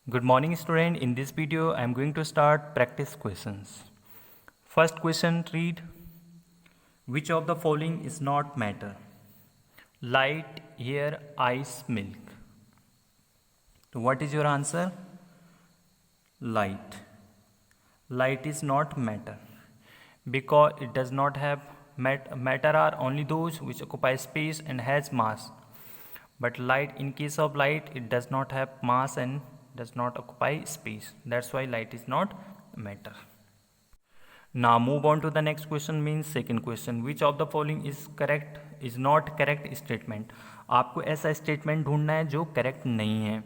Good morning student. In this video I am going to start practice questions. First question read, which of the following is not matter? Light, air, ice, milk. So what is your answer? Light. Light is not matter because it does not have matter are only those which occupy space and has mass. But light, in case of light, it does not have mass and does not occupy space. That's why light is not matter. Now move on to the next question, means second question. Which of the following is correct, is not correct statement? आपको ऐसा statement ढूंढना है जो correct नहीं है.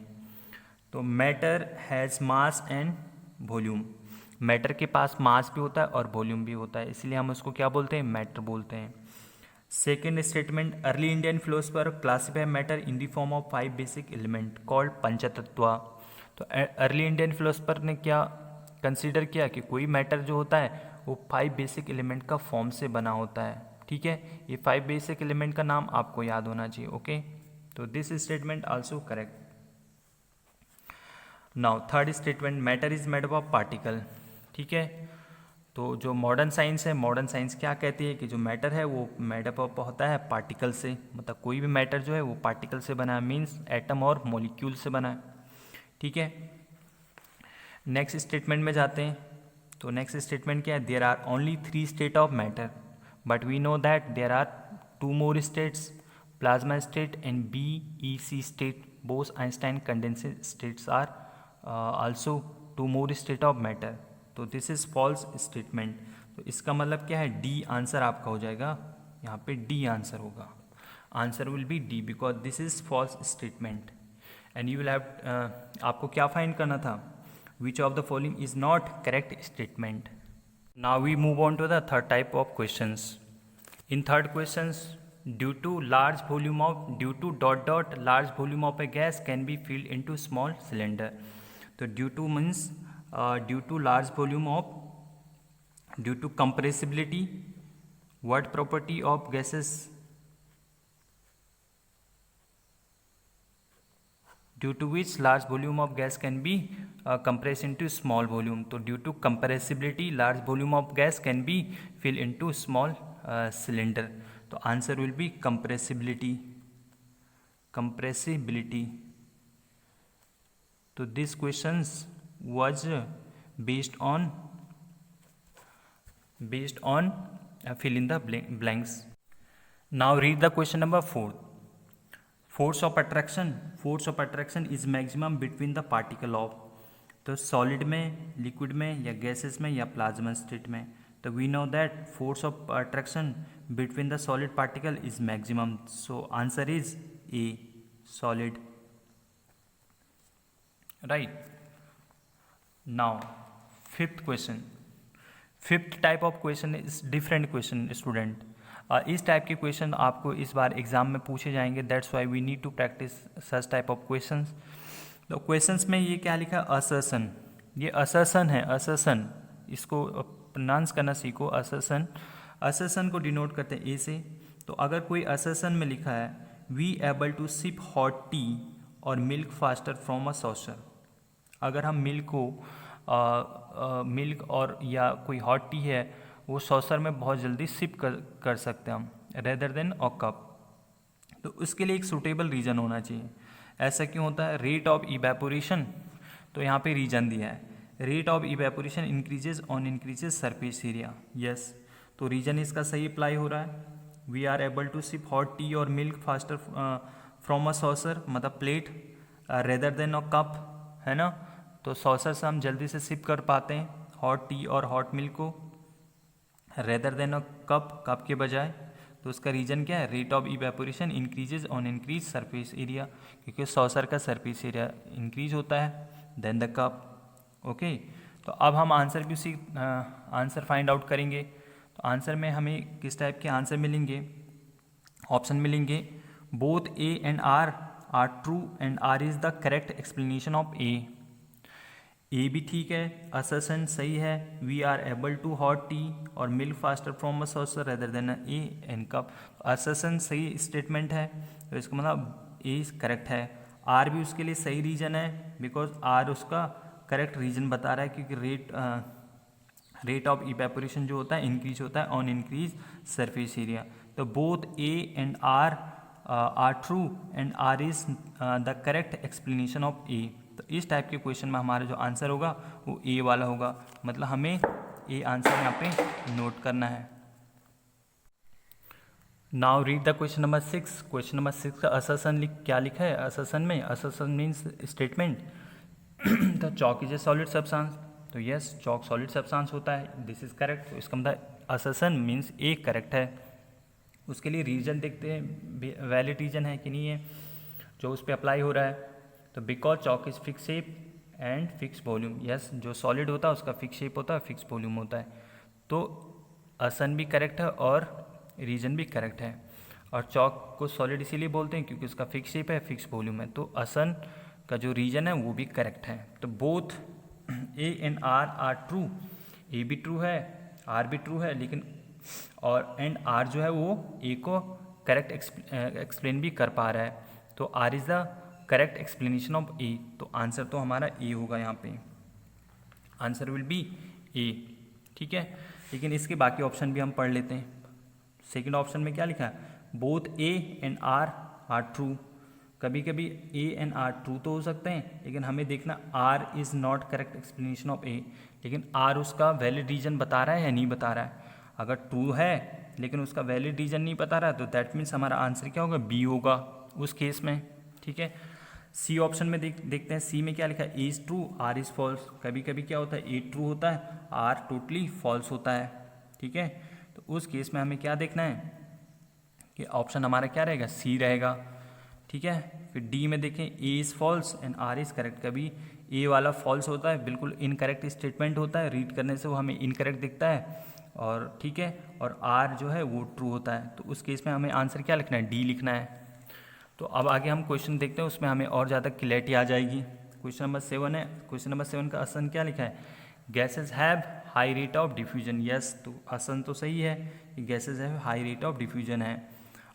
तो matter has mass and volume. Matter के पास मास भी होता है और वॉल्यूम भी होता है, इसलिए हम उसको क्या बोलते हैं? मैटर बोलते हैं. Second statement, early Indian philosopher classify matter in the form of 5 basic element called पंचतत्व. तो अर्ली इंडियन फिलोसफर ने क्या कंसीडर किया कि कोई मैटर जो होता है वो 5 बेसिक एलिमेंट का फॉर्म से बना होता है. ठीक है, ये 5 बेसिक एलिमेंट का नाम आपको याद होना चाहिए. ओके, तो this statement also correct. Now third statement, matter is made up of particle. ठीक है, तो जो मॉडर्न साइंस है, मॉडर्न साइंस क्या कहती है कि जो मैटर है वो मेड अप होता है पार्टिकल से. मतलब कोई भी मैटर जो है वो पार्टिकल से बना है, मीन्स एटम और मॉलिक्यूल से बना है. ठीक है, नेक्स्ट स्टेटमेंट में जाते हैं. तो नेक्स्ट स्टेटमेंट क्या है? There are only 3 state of matter but we know that there are 2 more states, plasma state and BeC state. Both Einstein condensation states are also 2 more state of matter. तो this is false statement. तो इसका मतलब क्या है? D answer आपका हो जाएगा. यहाँ पे डी आंसर होगा. Answer will be D because this is false statement. And you will have, आपको क्या फाइंड करना था? Which of the following is not correct statement. Now we move on to the third type of questions. In third questions, due to large volume of a gas can be filled into small cylinder. तो due two means due to large volume of, due to compressibility, what property of gases, due to which large volume of gas can be compressed into small volume. तो due to compressibility large volume of gas can be filled into small cylinder. तो answer will be compressibility. तो this questions was based on fill in the blanks. Now read the question number 4. Force of attraction is maximum between the particle of. तो solid में, liquid में, या gases में, या plasma state में. तो we know that force of attraction between the solid particle is maximum. So answer is A, solid. Right. Now fifth question. Fifth type of question is different question student. इस type के question आपको इस बार exam में पूछे जाएंगे. That's why we need to practice such type of questions. तो questions में ये क्या लिखा? असर्शन. ये असर्शन है, असर्शन. इसको प्रोनाउंस करना सीखो. असर्शन. असर्शन को डिनोट करते हैं ए से. तो अगर कोई असर्शन में लिखा है we able to sip hot tea और milk faster from a saucer. अगर हम मिल्क को मिल्क और या कोई हॉट टी है वो सॉसर में बहुत जल्दी सिप कर सकते हैं हम, रेदर देन अ कप. तो उसके लिए एक सूटेबल रीज़न होना चाहिए. ऐसा क्यों होता है? Rate of evaporation. तो यहाँ पे रीजन दिया है, rate of evaporation increases on increases surface area. Yes, तो रीजन इसका सही अप्लाई हो रहा है. We are able to sip hot tea और milk faster from a saucer, मतलब plate, rather than a cup, है ना. तो सॉसर से हम जल्दी से सिप कर पाते हैं हॉट टी और हॉट मिल्क को, रेदर देन अ कप के बजाय. तो उसका रीजन क्या है? Rate of evaporation increases on increase surface area, क्योंकि सॉसर का सरफेस एरिया इंक्रीज होता है देन द कप. ओके, तो अब हम आंसर भी उसी आंसर फाइंड आउट करेंगे. तो आंसर में हमें किस टाइप के आंसर मिलेंगे? ऑप्शन मिलेंगे both A and R true and R is the correct explanation of A. A भी ठीक है, असर्शन सही है, we are able to hot tea और milk faster from a saucer rather than a and cup. Assertion सही statement है, तो इसका मतलब ए करेक्ट है. आर भी उसके लिए सही रीजन है, बिकॉज आर उसका करेक्ट रीजन बता रहा है, क्योंकि रेट ऑफ इवेपोरेशन जो होता है इंक्रीज होता है ऑन इंक्रीज सरफेस एरिया। तो both A and R are true and R is the correct explanation of A. तो इस टाइप के क्वेश्चन में हमारा जो आंसर होगा वो ए वाला होगा, मतलब हमें ए आंसर यहाँ पे नोट करना है। Now read the question number 6। Question number 6 का असर्शन क्या लिखा है? असर्शन में, assertion means statement the chalk is A solid substance. तो यस, चॉक सॉलिड सब्सटेंस होता है, दिस इज करेक्ट। तो इसका मतलब असर्शन मीन्स ए करेक्ट है। उसके लिए रीजन देखते हैं, वैलिड रीजन है कि नहीं है जो उस पर अप्लाई हो रहा है। तो because chalk is fix shape and fix volume. Yes, जो सॉलिड होता है उसका फिक्स शेप होता है, फिक्स वॉल्यूम होता है। तो असन भी करेक्ट है और रीजन भी करेक्ट है। और चॉक को सॉलिड इसीलिए बोलते हैं क्योंकि उसका फिक्स शेप है, फिक्स वॉल्यूम है। तो असन का जो रीजन है वो भी करेक्ट है। तो both A and R are true. A भी ट्रू है, आर भी ट्रू है, लेकिन और एंड आर जो है वो ए को करेक्ट एक्सप्लेन भी कर पा रहा है। तो R is the correct explanation of A. तो आंसर तो हमारा ए होगा यहाँ पे, आंसर विल बी ए। ठीक है, लेकिन इसके बाकी ऑप्शन भी हम पढ़ लेते हैं। सेकेंड ऑप्शन में क्या लिखा है? Both A and R are true. कभी कभी ए एंड आर ट्रू तो हो सकते हैं, लेकिन हमें देखना R is not correct explanation of A. लेकिन आर उसका वैलिड रीजन बता रहा है या नहीं बता रहा है? अगर ट्रू है लेकिन उसका वैलिड रीजन नहीं बता रहा है तो दैट मीन्स हमारा आंसर क्या होगा? बी होगा उस केस में। ठीक है, सी ऑप्शन में देखते हैं। सी में क्या लिखा है? A is true, R is false. कभी कभी क्या होता है? ए ट्रू होता है, आर टोटली फॉल्स होता है। ठीक है, तो उस केस में हमें क्या देखना है कि ऑप्शन हमारा क्या रहेगा? सी रहेगा। ठीक है, फिर डी में देखें, A is false and R is correct. कभी ए वाला फॉल्स होता है, बिल्कुल इनकरेक्ट स्टेटमेंट होता है, रीड करने से वो हमें इनकरेक्ट दिखता है। और ठीक है, और आर जो है वो ट्रू होता है। तो उस केस में हमें आंसर क्या लिखना है? डी लिखना है। तो अब आगे हम क्वेश्चन देखते हैं, उसमें हमें और ज़्यादा क्लैरिटी आ जाएगी। क्वेश्चन नंबर 7 है। क्वेश्चन नंबर 7 का आंसर क्या लिखा है? Gases have high rate of diffusion. Yes, तो आंसर तो सही है कि gases have high rate of diffusion है।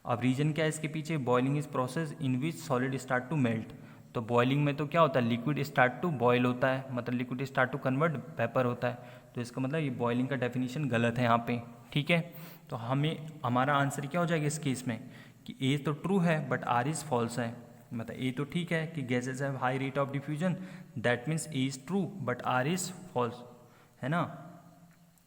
अब रीजन क्या है इसके पीछे? Boiling is process in which solid start to melt. तो बॉइलिंग में तो क्या होता है? लिक्विड स्टार्ट टू बॉयल होता है, मतलब liquid start to convert vapour होता है। तो इसका मतलब ये बॉइलिंग का डेफिनेशन गलत है यहाँ पे। ठीक है, तो हमें हमारा आंसर क्या हो जाएगा इस केस में कि ए तो ट्रू है बट आर इज़ फॉल्स है। मतलब ए तो ठीक है कि gases have high rate of diffusion, that means A is true but R is false, है ना।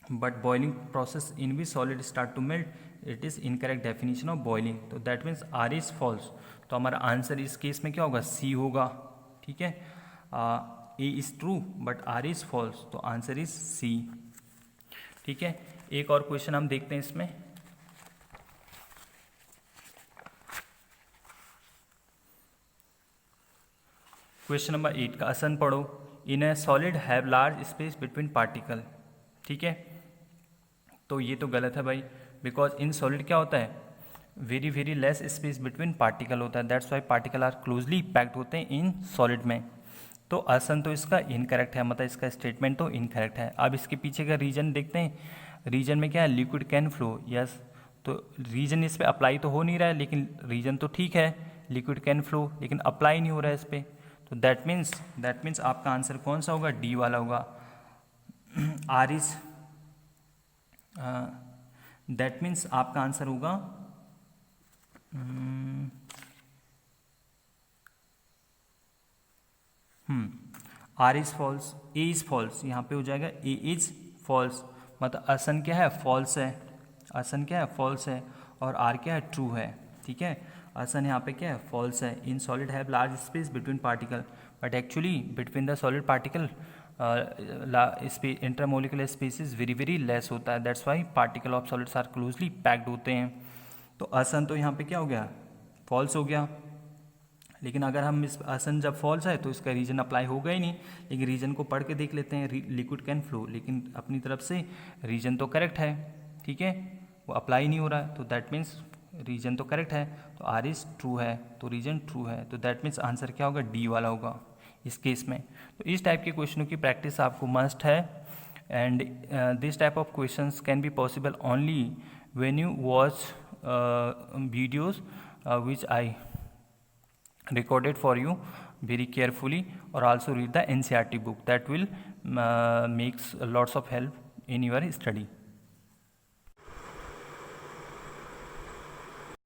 But boiling process in which solid start to melt, it is incorrect definition of boiling. तो that means R is false. तो हमारा answer इस case में क्या होगा? सी होगा। ठीक है, A is true but R is false, तो आंसर इज सी। ठीक है, एक और क्वेश्चन हम देखते हैं इसमें। क्वेश्चन नंबर 8 का आंसर पढ़ो। In a solid have large space between particle. ठीक है, तो ये तो गलत है भाई, बिकॉज इन सॉलिड क्या होता है? Very very less space between particle होता है, that's why particle are closely packed होते हैं इन सॉलिड में। तो आंसर तो इसका इनकरेक्ट है, मतलब इसका स्टेटमेंट तो इनकरेक्ट है। अब इसके पीछे का रीजन देखते हैं। रीजन में क्या है? Liquid can flow. यस, तो रीजन इस पर अप्लाई तो हो नहीं रहा है, लेकिन रीजन तो ठीक है, लिक्विड कैन फ्लो, लेकिन अप्लाई नहीं हो रहा है इस पर। तो दैट मीन्स आपका आंसर कौन सा होगा? डी वाला होगा। आर इज दैट मीन्स आपका आंसर होगा R is false, A is false. यहाँ पे हो जाएगा ए इज फॉल्स, मतलब आसन क्या है? फॉल्स है। आसन क्या है? फॉल्स है। और आर क्या है? ट्रू है। ठीक है, आसन यहाँ पे क्या है? फॉल्स है। In solid have large space between particle, but actually between the solid particle intermolecular space is very very less होता है, that's why particle of solids are closely packed होते हैं। तो आसन तो यहाँ पे क्या हो गया? फॉल्स हो गया। लेकिन अगर हम इस आसन जब फॉल्स है तो इसका रीजन अप्लाई होगा ही नहीं, लेकिन रीजन को पढ़ के देख लेते हैं। लिक्विड कैन फ्लो, लेकिन अपनी तरफ से रीजन तो करेक्ट है। ठीक है, वो अप्लाई नहीं हो रहा है, तो दैट मीन्स रीजन तो करेक्ट है, तो आर इज ट्रू है, तो रीजन ट्रू है। तो दैट मीन्स आंसर क्या होगा? डी वाला होगा इस केस में। तो इस टाइप के क्वेश्चनों की प्रैक्टिस आपको मस्ट है, and this type of questions can be possible only when you watch videos which I recorded for you very carefully, or also read the NCERT book. That will makes lots of help in your study.